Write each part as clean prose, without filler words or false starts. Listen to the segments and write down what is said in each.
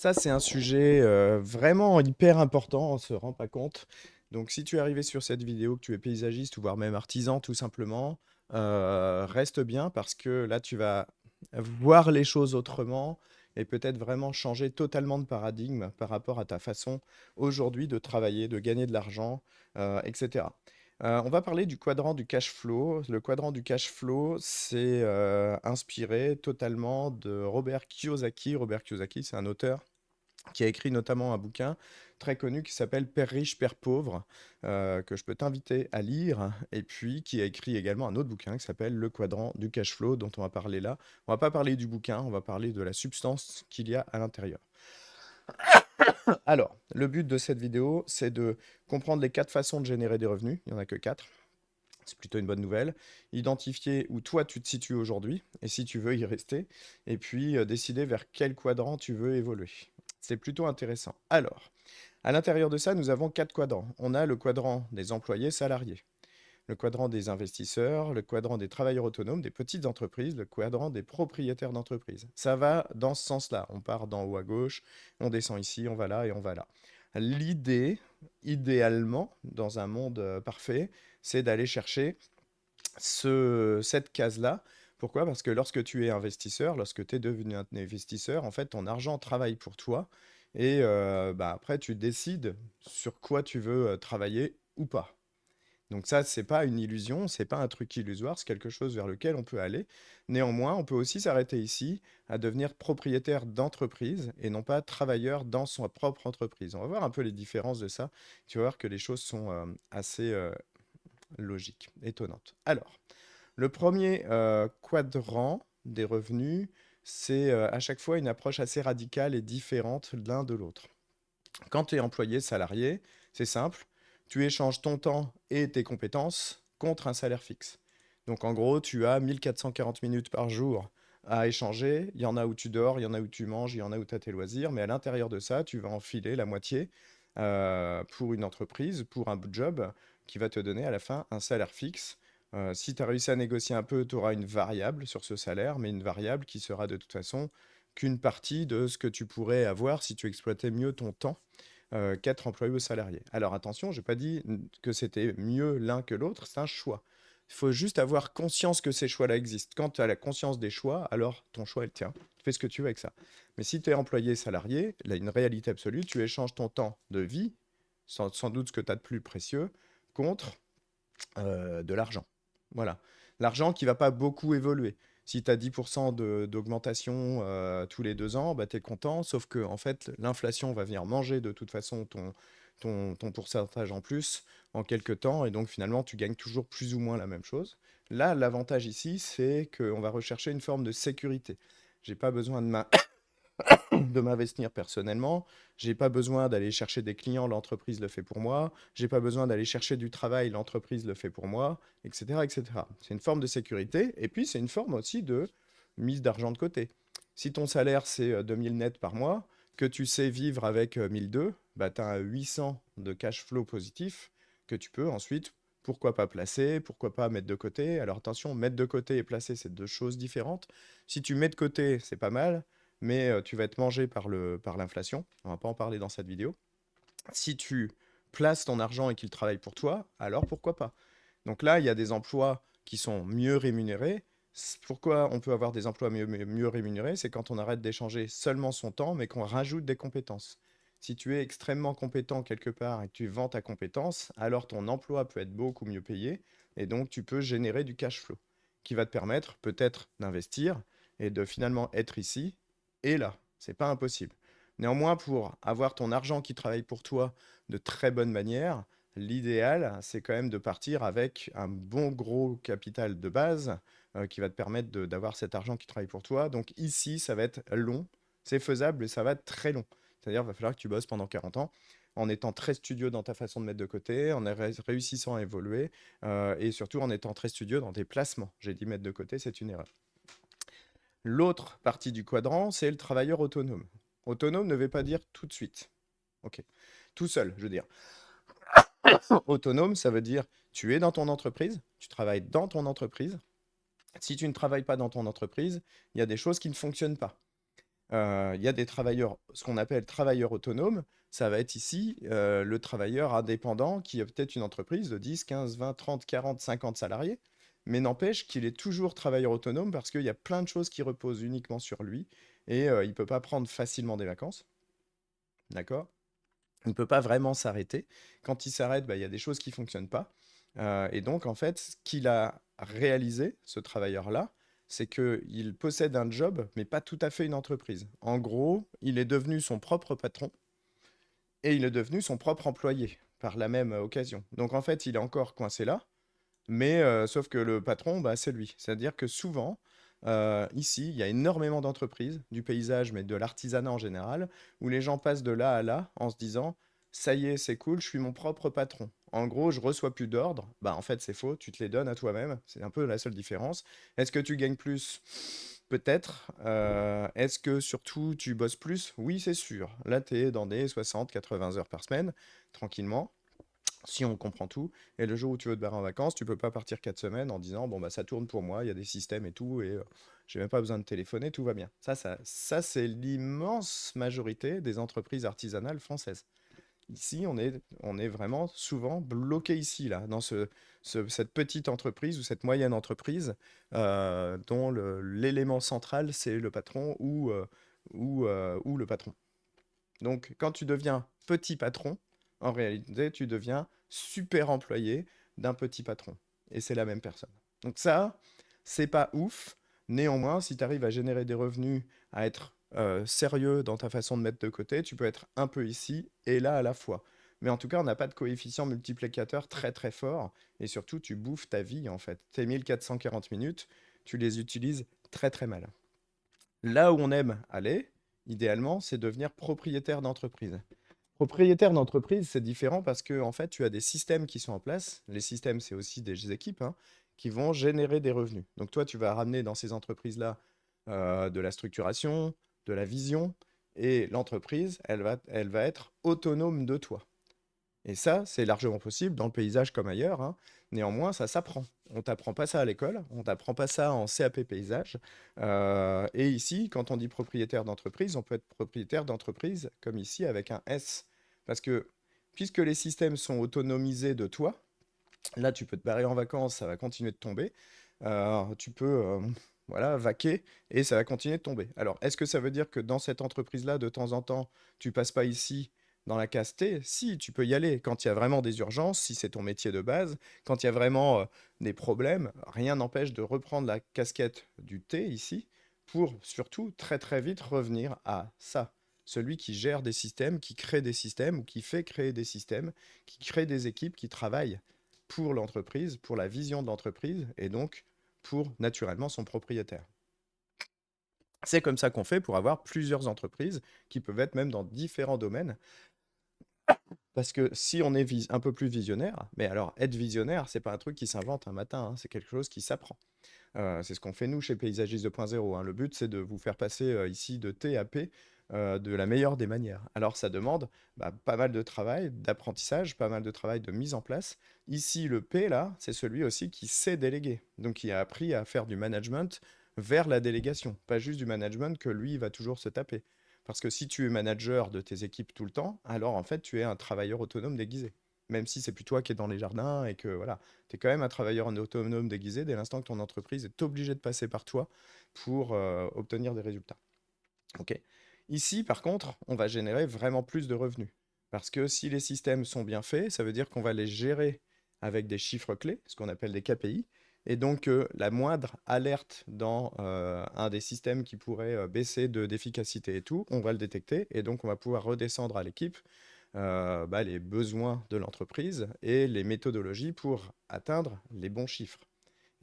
Ça, c'est un sujet vraiment hyper important, on ne se rend pas compte. Donc, si tu es arrivé sur cette vidéo, que tu es paysagiste ou voire même artisan, tout simplement, reste bien parce que là, tu vas voir les choses autrement et peut-être vraiment changer totalement de paradigme par rapport à ta façon aujourd'hui de travailler, de gagner de l'argent, etc. On va parler du quadrant du cash flow. Le quadrant du cash flow, c'est inspiré totalement de Robert Kiyosaki. Robert Kiyosaki, c'est un auteur qui a écrit notamment un bouquin très connu qui s'appelle Père riche, Père pauvre, que je peux t'inviter à lire, et puis qui a écrit également un autre bouquin qui s'appelle Le quadrant du cash flow, dont on va parler là. On va pas parler du bouquin, on va parler de la substance qu'il y a à l'intérieur. Alors, le but de cette vidéo, c'est de comprendre les quatre façons de générer des revenus. Il n'y en a que quatre. C'est plutôt une bonne nouvelle. Identifier où toi tu te situes aujourd'hui et si tu veux y rester. Et puis décider vers quel quadrant tu veux évoluer. C'est plutôt intéressant. Alors, à l'intérieur de ça, nous avons quatre quadrants. On a le quadrant des employés salariés, le quadrant des investisseurs, le quadrant des travailleurs autonomes, des petites entreprises, le quadrant des propriétaires d'entreprises. Ça va dans ce sens-là. On part d'en haut à gauche, on descend ici, on va là et on va là. L'idée, idéalement, dans un monde parfait, c'est d'aller chercher cette case-là. Pourquoi? Parce que lorsque tu es investisseur, lorsque tu es devenu un investisseur, en fait, ton argent travaille pour toi. Et après, tu décides sur quoi tu veux travailler ou pas. Donc ça, c'est pas une illusion, c'est pas un truc illusoire, c'est quelque chose vers lequel on peut aller. Néanmoins, on peut aussi s'arrêter ici à devenir propriétaire d'entreprise et non pas travailleur dans son propre entreprise. On va voir un peu les différences de ça. Tu vas voir que les choses sont assez logiques, étonnantes. Alors, le premier quadrant des revenus, c'est à chaque fois une approche assez radicale et différente l'un de l'autre. Quand tu es employé salarié, c'est simple, tu échanges ton temps et tes compétences contre un salaire fixe. Donc en gros, tu as 1440 minutes par jour à échanger. Il y en a où tu dors, il y en a où tu manges, il y en a où tu as tes loisirs, mais à l'intérieur de ça, tu vas enfiler la moitié pour une entreprise, pour un job qui va te donner à la fin un salaire fixe. Si tu as réussi à négocier un peu, tu auras une variable sur ce salaire, mais une variable qui sera de toute façon qu'une partie de ce que tu pourrais avoir si tu exploitais mieux ton temps qu'être employé ou salarié. Alors attention, je n'ai pas dit que c'était mieux l'un que l'autre, c'est un choix. Il faut juste avoir conscience que ces choix-là existent. Quand tu as la conscience des choix, alors ton choix est le tien. Tu fais ce que tu veux avec ça. Mais si tu es employé salarié, là, une réalité absolue, tu échanges ton temps de vie, sans doute ce que tu as de plus précieux, contre de l'argent. Voilà. L'argent qui va pas beaucoup évoluer. Si tu as 10% d'augmentation tous les 2 ans, bah, tu es content, sauf que en fait, l'inflation va venir manger de toute façon ton pourcentage en plus en quelques temps, et donc finalement, tu gagnes toujours plus ou moins la même chose. Là, l'avantage ici, c'est qu'on va rechercher une forme de sécurité. J'ai pas besoin de m'investir personnellement. J'ai pas besoin d'aller chercher des clients, l'entreprise le fait pour moi. J'ai pas besoin d'aller chercher du travail, l'entreprise le fait pour moi, etc., etc. C'est une forme de sécurité et puis c'est une forme aussi de mise d'argent de côté. Si ton salaire c'est 2000 net par mois, que tu sais vivre avec 1002, bah, tu as 800 de cash flow positif que tu peux ensuite, pourquoi pas placer, pourquoi pas mettre de côté. Alors attention, mettre de côté et placer, c'est deux choses différentes. Si tu mets de côté, c'est pas mal, mais tu vas être mangé par l'inflation. On va pas en parler dans cette vidéo. Si tu places ton argent et qu'il travaille pour toi, alors pourquoi pas? Donc là, il y a des emplois qui sont mieux rémunérés. Pourquoi on peut avoir des emplois mieux rémunérés? C'est quand on arrête d'échanger seulement son temps, mais qu'on rajoute des compétences. Si tu es extrêmement compétent quelque part et que tu vends ta compétence, alors ton emploi peut être beaucoup mieux payé et donc tu peux générer du cash flow qui va te permettre peut-être d'investir et de finalement être ici et là. C'est pas impossible. Néanmoins, pour avoir ton argent qui travaille pour toi de très bonne manière, l'idéal, c'est quand même de partir avec un bon gros capital de base qui va te permettre d'avoir cet argent qui travaille pour toi. Donc ici, ça va être long, c'est faisable, mais ça va être très long. C'est-à-dire, il va falloir que tu bosses pendant 40 ans en étant très studieux dans ta façon de mettre de côté, en réussissant à évoluer et surtout en étant très studieux dans tes placements. J'ai dit mettre de côté, c'est une erreur. L'autre partie du quadrant, c'est le travailleur autonome. Autonome ne veut pas dire tout de suite. Ok. Tout seul, je veux dire. Autonome, ça veut dire tu es dans ton entreprise, tu travailles dans ton entreprise. Si tu ne travailles pas dans ton entreprise, il y a des choses qui ne fonctionnent pas. Il y a des travailleurs, ce qu'on appelle travailleurs autonomes. Ça va être ici le travailleur indépendant qui a peut-être une entreprise de 10, 15, 20, 30, 40, 50 salariés, mais n'empêche qu'il est toujours travailleur autonome parce qu'il y a plein de choses qui reposent uniquement sur lui et il ne peut pas prendre facilement des vacances, d'accord? Il ne peut pas vraiment s'arrêter. Quand il s'arrête, bah, il y a des choses qui ne fonctionnent pas. Et donc, en fait, ce qu'il a réalisé, ce travailleur-là, c'est qu'il possède un job, mais pas tout à fait une entreprise. En gros, il est devenu son propre patron et il est devenu son propre employé par la même occasion. Donc, en fait, il est encore coincé là, mais sauf que le patron, bah, c'est lui. C'est-à-dire que souvent, ici, il y a énormément d'entreprises, du paysage, mais de l'artisanat en général, où les gens passent de là à là en se disant, ça y est, c'est cool, je suis mon propre patron. En gros, je reçois plus d'ordres. Bah, en fait, c'est faux, tu te les donnes à toi-même. C'est un peu la seule différence. Est-ce que tu gagnes plus? Peut-être. Est-ce que surtout tu bosses plus? Oui, c'est sûr. Là, tu es dans des 60-80 heures par semaine, tranquillement si on comprend tout. Et le jour où tu veux te barrer en vacances, tu peux pas partir 4 semaines en disant bon bah ça tourne pour moi, il y a des systèmes et tout, et j'ai même pas besoin de téléphoner, tout va bien. Ça c'est l'immense majorité des entreprises artisanales françaises. Ici, on est vraiment souvent bloqué ici, là, dans cette petite entreprise ou cette moyenne entreprise dont l'élément central, c'est le patron ou le patron. Donc, quand tu deviens petit patron, en réalité, tu deviens super employé d'un petit patron. Et c'est la même personne. Donc ça, c'est pas ouf. Néanmoins, si tu arrives à générer des revenus, à être sérieux dans ta façon de mettre de côté, tu peux être un peu ici et là à la fois. Mais en tout cas, on n'a pas de coefficient multiplicateur très très fort. Et surtout, tu bouffes ta vie en fait. Tes 1440 minutes, tu les utilises très très mal. Là où on aime aller, idéalement, c'est devenir propriétaire d'entreprise. Propriétaire d'entreprise, c'est différent parce que en fait, tu as des systèmes qui sont en place. Les systèmes, c'est aussi des équipes hein, qui vont générer des revenus. Donc toi, tu vas ramener dans ces entreprises-là de la structuration, de la vision, et l'entreprise, elle va être autonome de toi. Et ça, c'est largement possible dans le paysage comme ailleurs, hein. Néanmoins, ça s'apprend. On t'apprend pas ça à l'école, on t'apprend pas ça en CAP paysage. Et ici, quand on dit propriétaire d'entreprise, on peut être propriétaire d'entreprise comme ici avec un S. Parce que puisque les systèmes sont autonomisés de toi, là, tu peux te barrer en vacances, ça va continuer de tomber. Tu peux voilà, vaquer et ça va continuer de tomber. Alors, est-ce que ça veut dire que dans cette entreprise-là, de temps en temps, tu passes pas ici dans la case T? Si, tu peux y aller quand il y a vraiment des urgences, si c'est ton métier de base, quand il y a vraiment des problèmes, rien n'empêche de reprendre la casquette du T ici pour surtout très très vite revenir à ça. Celui qui gère des systèmes, qui crée des systèmes ou qui fait créer des systèmes, qui crée des équipes qui travaillent pour l'entreprise, pour la vision de l'entreprise et donc pour naturellement son propriétaire. C'est comme ça qu'on fait pour avoir plusieurs entreprises qui peuvent être même dans différents domaines. Parce que si on est un peu plus visionnaire, mais alors être visionnaire, c'est pas un truc qui s'invente un matin, hein, c'est quelque chose qui s'apprend. C'est ce qu'on fait nous chez Paysagiste 2.0, hein. Le but, c'est de vous faire passer ici de T à P de la meilleure des manières. Alors ça demande bah, pas mal de travail, d'apprentissage, pas mal de travail de mise en place. Ici, le P, là, c'est celui aussi qui sait déléguer. Donc qui a appris à faire du management vers la délégation, pas juste du management que lui va toujours se taper. Parce que si tu es manager de tes équipes tout le temps, alors en fait, tu es un travailleur autonome déguisé. Même si c'est plus toi qui es dans les jardins et que voilà, tu es quand même un travailleur en autonome déguisé dès l'instant que ton entreprise est obligée de passer par toi pour obtenir des résultats. Ok. Ici, par contre, on va générer vraiment plus de revenus. Parce que si les systèmes sont bien faits, ça veut dire qu'on va les gérer avec des chiffres clés, ce qu'on appelle des KPI. Et donc, la moindre alerte dans un des systèmes qui pourrait baisser d'efficacité et tout, on va le détecter. Et donc, on va pouvoir redescendre à l'équipe bah, les besoins de l'entreprise et les méthodologies pour atteindre les bons chiffres.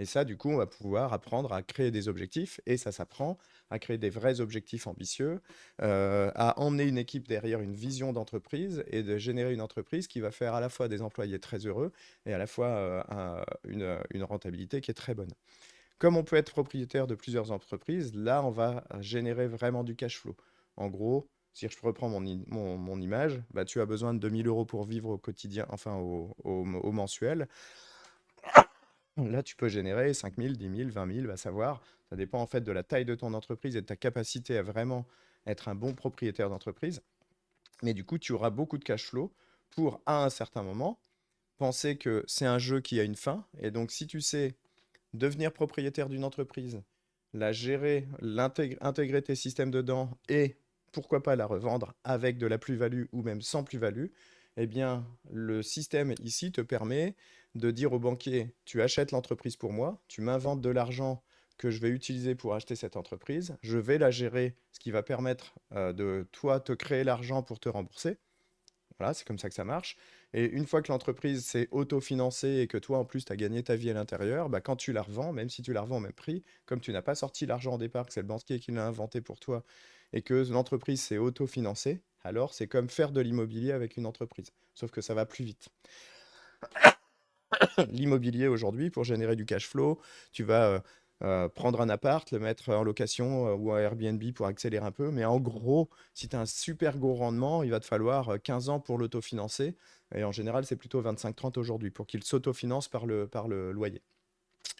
Et ça, du coup, on va pouvoir apprendre à créer des objectifs, et ça s'apprend, à créer des vrais objectifs ambitieux, à emmener une équipe derrière une vision d'entreprise et de générer une entreprise qui va faire à la fois des employés très heureux et à la fois une rentabilité qui est très bonne. Comme on peut être propriétaire de plusieurs entreprises, là, on va générer vraiment du cash flow. En gros, si je reprends mon image, bah, tu as besoin de 2 000 € pour vivre au quotidien, enfin au mensuel. Là, tu peux générer 5 000, 10 000, 20 000, va savoir. Ça dépend en fait de la taille de ton entreprise et de ta capacité à vraiment être un bon propriétaire d'entreprise. Mais du coup, tu auras beaucoup de cash flow pour, à un certain moment, penser que c'est un jeu qui a une fin. Et donc, si tu sais devenir propriétaire d'une entreprise, la gérer, intégrer tes systèmes dedans et pourquoi pas la revendre avec de la plus-value ou même sans plus-value, eh bien, le système ici te permet de dire au banquier, tu achètes l'entreprise pour moi, tu m'inventes de l'argent que je vais utiliser pour acheter cette entreprise, je vais la gérer, ce qui va permettre de toi te créer l'argent pour te rembourser. Voilà, c'est comme ça que ça marche. Et une fois que l'entreprise s'est autofinancée et que toi, en plus, tu as gagné ta vie à l'intérieur, bah, quand tu la revends, même si tu la revends au même prix, comme tu n'as pas sorti l'argent au départ, que c'est le banquier qui l'a inventé pour toi, et que l'entreprise s'est autofinancée, alors c'est comme faire de l'immobilier avec une entreprise. Sauf que ça va plus vite. L'immobilier aujourd'hui, pour générer du cash flow, tu vas prendre un appart, le mettre en location ou un Airbnb pour accélérer un peu. Mais en gros, si tu as un super gros rendement, il va te falloir 15 ans pour l'autofinancer. Et en général, c'est plutôt 25-30 aujourd'hui pour qu'il s'autofinance par le loyer.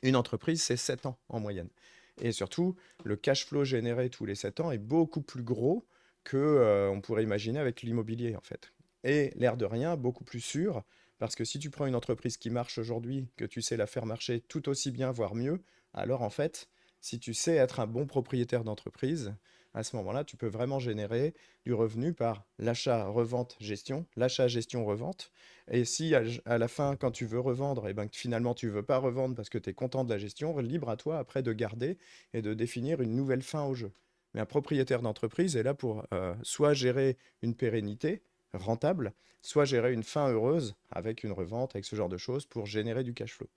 Une entreprise, c'est 7 ans en moyenne. Et surtout, le cash flow généré tous les 7 ans est beaucoup plus gros que on pourrait imaginer avec l'immobilier en fait. Et l'air de rien, beaucoup plus sûr, parce que si tu prends une entreprise qui marche aujourd'hui, que tu sais la faire marcher tout aussi bien, voire mieux, alors en fait, si tu sais être un bon propriétaire d'entreprise, à ce moment-là, tu peux vraiment générer du revenu par l'achat, revente, gestion, l'achat, gestion, revente. Et si à la fin, quand tu veux revendre, et ben, que finalement tu veux pas revendre parce que tu es content de la gestion, libre à toi après de garder et de définir une nouvelle fin au jeu. Mais un propriétaire d'entreprise est là pour soit gérer une pérennité rentable, soit gérer une fin heureuse avec une revente, avec ce genre de choses pour générer du cash flow.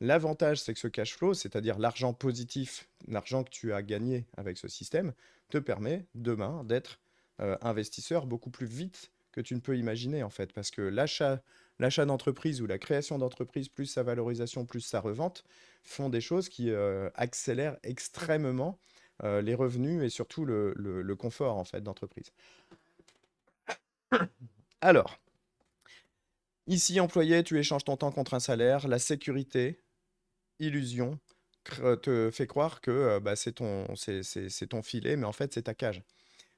L'avantage, c'est que ce cash flow, c'est-à-dire l'argent positif, l'argent que tu as gagné avec ce système, te permet demain d'être investisseur beaucoup plus vite que tu ne peux imaginer en fait, parce que l'achat d'entreprise ou la création d'entreprise, plus sa valorisation, plus sa revente, font des choses qui accélèrent extrêmement les revenus et surtout le confort en fait d'entreprise. Alors, ici employé, tu échanges ton temps contre un salaire, la sécurité, illusion, te fait croire que bah, c'est ton filet, mais en fait c'est ta cage.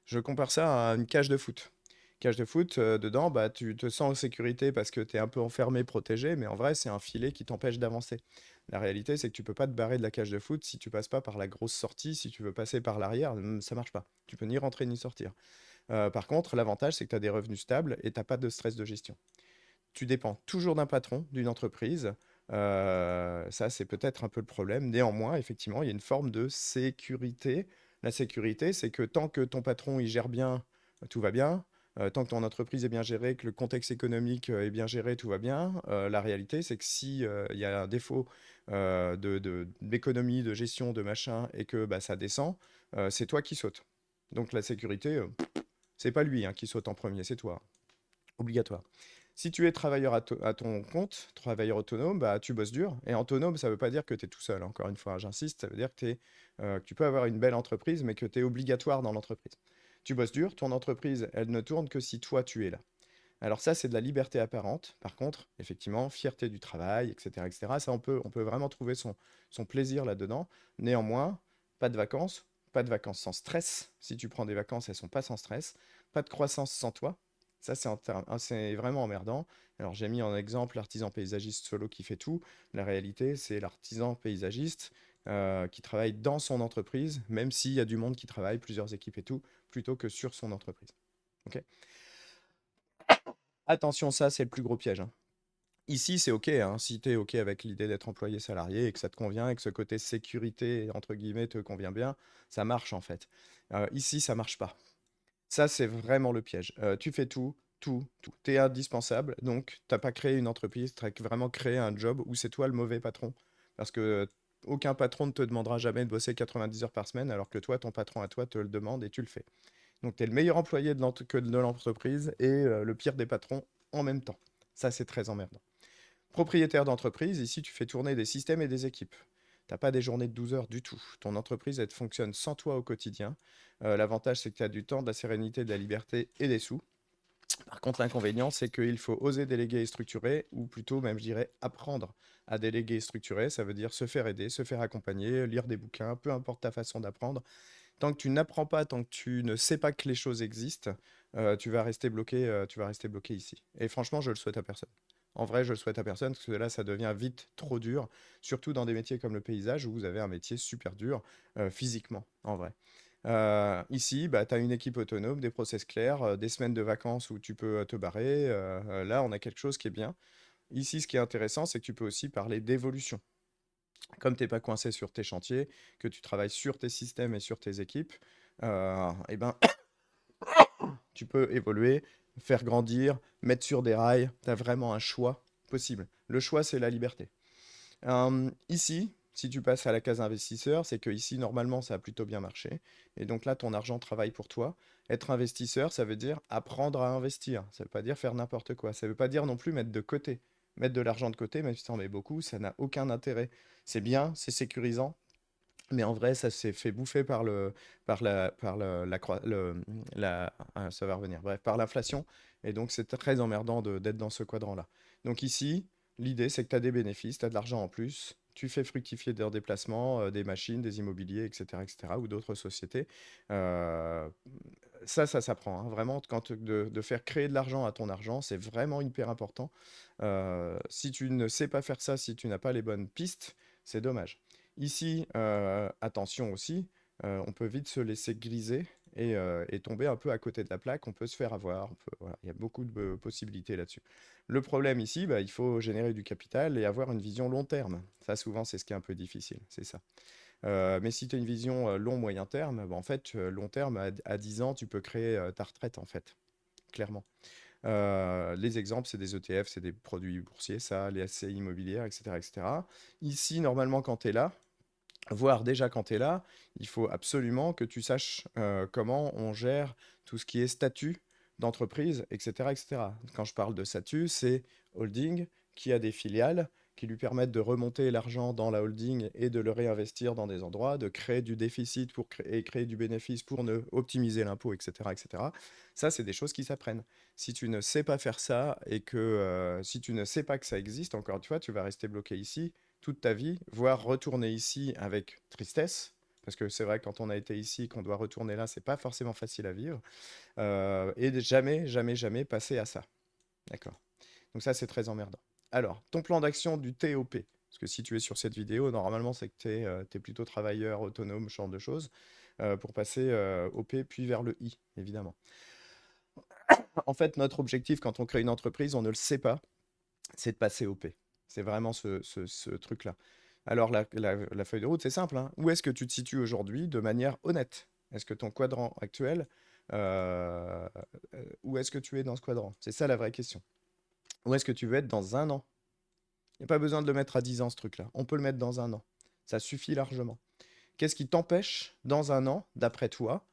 Je compare ça à une cage de foot. Cage de foot, dedans, bah, tu te sens en sécurité parce que tu es un peu enfermé, protégé, mais en vrai, c'est un filet qui t'empêche d'avancer. La réalité, c'est que tu peux pas te barrer de la cage de foot si tu passes pas par la grosse sortie. Si tu veux passer par l'arrière, ça marche pas. Tu peux ni rentrer ni sortir. Par contre, l'avantage, c'est que tu as des revenus stables et tu pas de stress de gestion. Tu dépends toujours d'un patron, d'une entreprise. Ça, c'est peut-être un peu le problème. Néanmoins, effectivement, il y a une forme de sécurité. La sécurité, c'est que tant que ton patron il gère bien, tout va bien. Tant que ton entreprise est bien gérée, que le contexte économique est bien géré, tout va bien. La réalité, c'est que si il y a un défaut d'économie, de gestion, de machin, et que bah, ça descend, c'est toi qui sautes. Donc la sécurité, c'est pas lui hein, qui saute en premier, c'est toi. Obligatoire. Si tu es travailleur à ton compte, travailleur autonome, bah, tu bosses dur. Et autonome, ça ne veut pas dire que tu es tout seul. Encore une fois, j'insiste, ça veut dire que tu peux avoir une belle entreprise, mais que tu es obligatoire dans l'entreprise. Tu bosses dur, ton entreprise, elle ne tourne que si toi, tu es là. Alors ça, c'est de la liberté apparente. Par contre, effectivement, fierté du travail, etc., etc., ça, on peut vraiment trouver son plaisir là-dedans. Néanmoins, pas de vacances sans stress. Si tu prends des vacances, elles sont pas sans stress. Pas de croissance sans toi. Ça, c'est vraiment emmerdant. Alors, j'ai mis en exemple l'artisan paysagiste solo qui fait tout. La réalité, c'est l'artisan paysagiste qui travaille dans son entreprise, même s'il y a du monde qui travaille, plusieurs équipes et tout, plutôt que sur son entreprise. Ok. Attention, ça, c'est le plus gros piège, hein. Ici, c'est OK, hein, si tu es OK avec l'idée d'être employé salarié et que ça te convient et que ce côté sécurité, entre guillemets, te convient bien, ça marche en fait. Ici, ça marche pas. Ça, c'est vraiment le piège. Tu fais tout, tout, tout. Tu es indispensable, donc t'as pas créé une entreprise, tu as vraiment créé un job où c'est toi le mauvais patron. Parce que aucun patron ne te demandera jamais de bosser 90 heures par semaine, alors que toi, ton patron à toi te le demande et tu le fais. Donc, tu es le meilleur employé de l'entreprise et le pire des patrons en même temps. Ça, c'est très emmerdant. Propriétaire d'entreprise, ici, tu fais tourner des systèmes et des équipes. Tu n'as pas des journées de 12 heures du tout. Ton entreprise, elle fonctionne sans toi au quotidien. L'avantage, c'est que tu as du temps, de la sérénité, de la liberté et des sous. Par contre, l'inconvénient, c'est qu'il faut oser déléguer et structurer, ou plutôt même, je dirais, apprendre à déléguer et structurer. Ça veut dire se faire aider, se faire accompagner, lire des bouquins, peu importe ta façon d'apprendre. Tant que tu n'apprends pas, tant que tu ne sais pas que les choses existent, tu vas rester bloqué ici. Et franchement, je le souhaite à personne. En vrai, je le souhaite à personne parce que là, ça devient vite trop dur, surtout dans des métiers comme le paysage où vous avez un métier super dur physiquement, en vrai. Ici, bah, tu as une équipe autonome, des process clairs, des semaines de vacances où tu peux te barrer. Là, on a quelque chose qui est bien. Ici, ce qui est intéressant, c'est que tu peux aussi parler d'évolution. Comme tu n'es pas coincé sur tes chantiers, que tu travailles sur tes systèmes et sur tes équipes, eh ben, tu peux évoluer, faire grandir, mettre sur des rails. Tu as vraiment un choix possible. Le choix, c'est la liberté. Ici, si tu passes à la case investisseur, c'est que ici, normalement, ça a plutôt bien marché. Et donc là, ton argent travaille pour toi. Être investisseur, ça veut dire apprendre à investir. Ça ne veut pas dire faire n'importe quoi. Ça ne veut pas dire non plus mettre de côté. Mettre de l'argent de côté, même si tu en mets beaucoup, ça n'a aucun intérêt. C'est bien, c'est sécurisant, mais en vrai, ça s'est fait bouffer ça va revenir. Bref, par l'inflation. Et donc, c'est très emmerdant d'être dans ce quadrant-là. Donc ici, l'idée, c'est que tu as des bénéfices, tu as de l'argent en plus, tu fais fructifier des déplacements, des machines, des immobiliers, etc., ou d'autres sociétés. Euh, ça s'apprend, hein. Vraiment, de faire créer de l'argent à ton argent, c'est vraiment hyper important. Si tu ne sais pas faire ça, si tu n'as pas les bonnes pistes, c'est dommage. Ici, attention aussi, on peut vite se laisser griser et tomber un peu à côté de la plaque. On peut se faire avoir. Voilà, il y a beaucoup de possibilités là-dessus. Le problème ici, bah, il faut générer du capital et avoir une vision long terme. Ça, souvent, c'est ce qui est un peu difficile. C'est ça. Mais si tu as une vision long-moyen terme, bah, en fait, long terme, à 10 ans, tu peux créer ta retraite, en fait, clairement. Les exemples, c'est des ETF, c'est des produits boursiers, ça, les SCI immobilières, etc., etc. Ici, normalement, quand tu es là, voire déjà quand tu es là, il faut absolument que tu saches comment on gère tout ce qui est statut d'entreprise, etc., etc. Quand je parle de statut, c'est holding qui a des filiales qui lui permettent de remonter l'argent dans la holding et de le réinvestir dans des endroits, de créer du déficit et créer du bénéfice pour ne optimiser l'impôt, etc., etc. Ça, c'est des choses qui s'apprennent. Si tu ne sais pas faire ça et que si tu ne sais pas que ça existe, encore une fois, tu vas rester bloqué ici toute ta vie, voire retourner ici avec tristesse, parce que c'est vrai, quand on a été ici, qu'on doit retourner là, c'est pas forcément facile à vivre, et jamais, jamais, jamais passer à ça. D'accord. Donc ça, c'est très emmerdant. Alors, ton plan d'action du TOP, parce que si tu es sur cette vidéo, normalement, c'est que tu es, plutôt travailleur, autonome, ce genre de choses, pour passer au P, puis vers le I, évidemment. En fait, notre objectif, quand on crée une entreprise, on ne le sait pas, c'est de passer au P. C'est vraiment ce truc-là. Alors, la feuille de route, c'est simple, hein. Où est-ce que tu te situes aujourd'hui de manière honnête? Est-ce que ton quadrant actuel, où est-ce que tu es dans ce quadrant? C'est ça la vraie question. Où est-ce que tu veux être dans un an? Il n'y a pas besoin de le mettre à 10 ans, ce truc-là. On peut le mettre dans un an. Ça suffit largement. Qu'est-ce qui t'empêche, dans un an, d'après toi,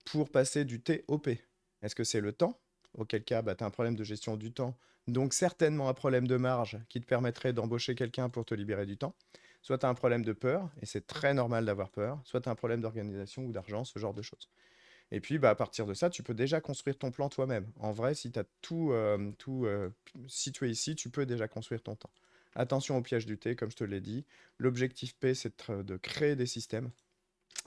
pour passer du T au P? Est-ce que c'est le temps? Auquel cas, bah, tu as un problème de gestion du temps, donc certainement un problème de marge qui te permettrait d'embaucher quelqu'un pour te libérer du temps. Soit tu as un problème de peur, et c'est très normal d'avoir peur, soit tu as un problème d'organisation ou d'argent, ce genre de choses. Et puis, bah, à partir de ça, tu peux déjà construire ton plan toi-même. En vrai, si tu as tout situé ici, tu peux déjà construire ton temps. Attention au piège du thé, comme je te l'ai dit. L'objectif P, c'est de créer des systèmes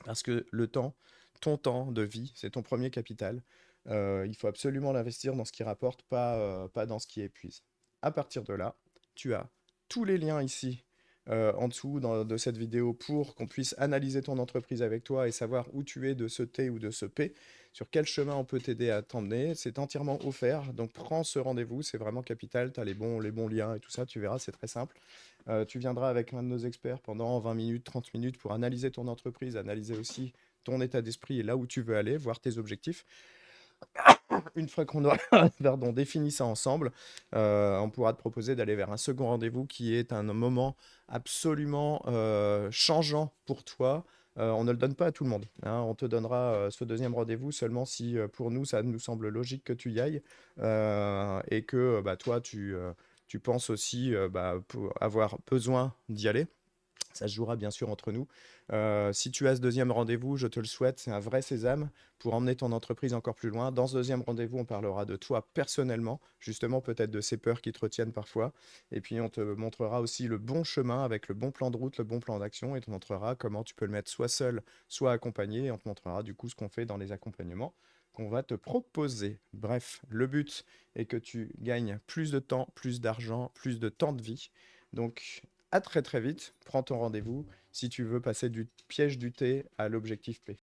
parce que le temps, ton temps de vie, c'est ton premier capital. Il faut absolument l'investir dans ce qui rapporte, pas dans ce qui épuise. À partir de là, tu as tous les liens ici en dessous de cette vidéo pour qu'on puisse analyser ton entreprise avec toi et savoir où tu es de ce T ou de ce P, sur quel chemin on peut t'aider à t'emmener. C'est entièrement offert, donc prends ce rendez-vous, c'est vraiment capital, tu as les bons liens et tout ça, tu verras, c'est très simple. Tu viendras avec un de nos experts pendant 20 minutes, 30 minutes pour analyser ton entreprise, analyser aussi ton état d'esprit et là où tu veux aller, voir tes objectifs. Une fois qu'on aura défini ça ensemble, on pourra te proposer d'aller vers un second rendez-vous qui est un moment absolument changeant pour toi. On ne le donne pas à tout le monde, hein. On te donnera ce deuxième rendez-vous seulement si pour nous ça nous semble logique que tu y ailles et que bah, toi tu penses aussi bah, avoir besoin d'y aller. Ça se jouera bien sûr entre nous. Si tu as ce deuxième rendez-vous, je te le souhaite, c'est un vrai sésame pour emmener ton entreprise encore plus loin. Dans ce deuxième rendez-vous, on parlera de toi personnellement, justement peut-être de ces peurs qui te retiennent parfois. Et puis on te montrera aussi le bon chemin avec le bon plan de route, le bon plan d'action, et te montrera comment tu peux le mettre soit seul, soit accompagné. Et on te montrera du coup ce qu'on fait dans les accompagnements qu'on va te proposer. Bref, le but est que tu gagnes plus de temps, plus d'argent, plus de temps de vie. Donc à très très vite, prends ton rendez-vous si tu veux passer du piège du thé à l'objectif P.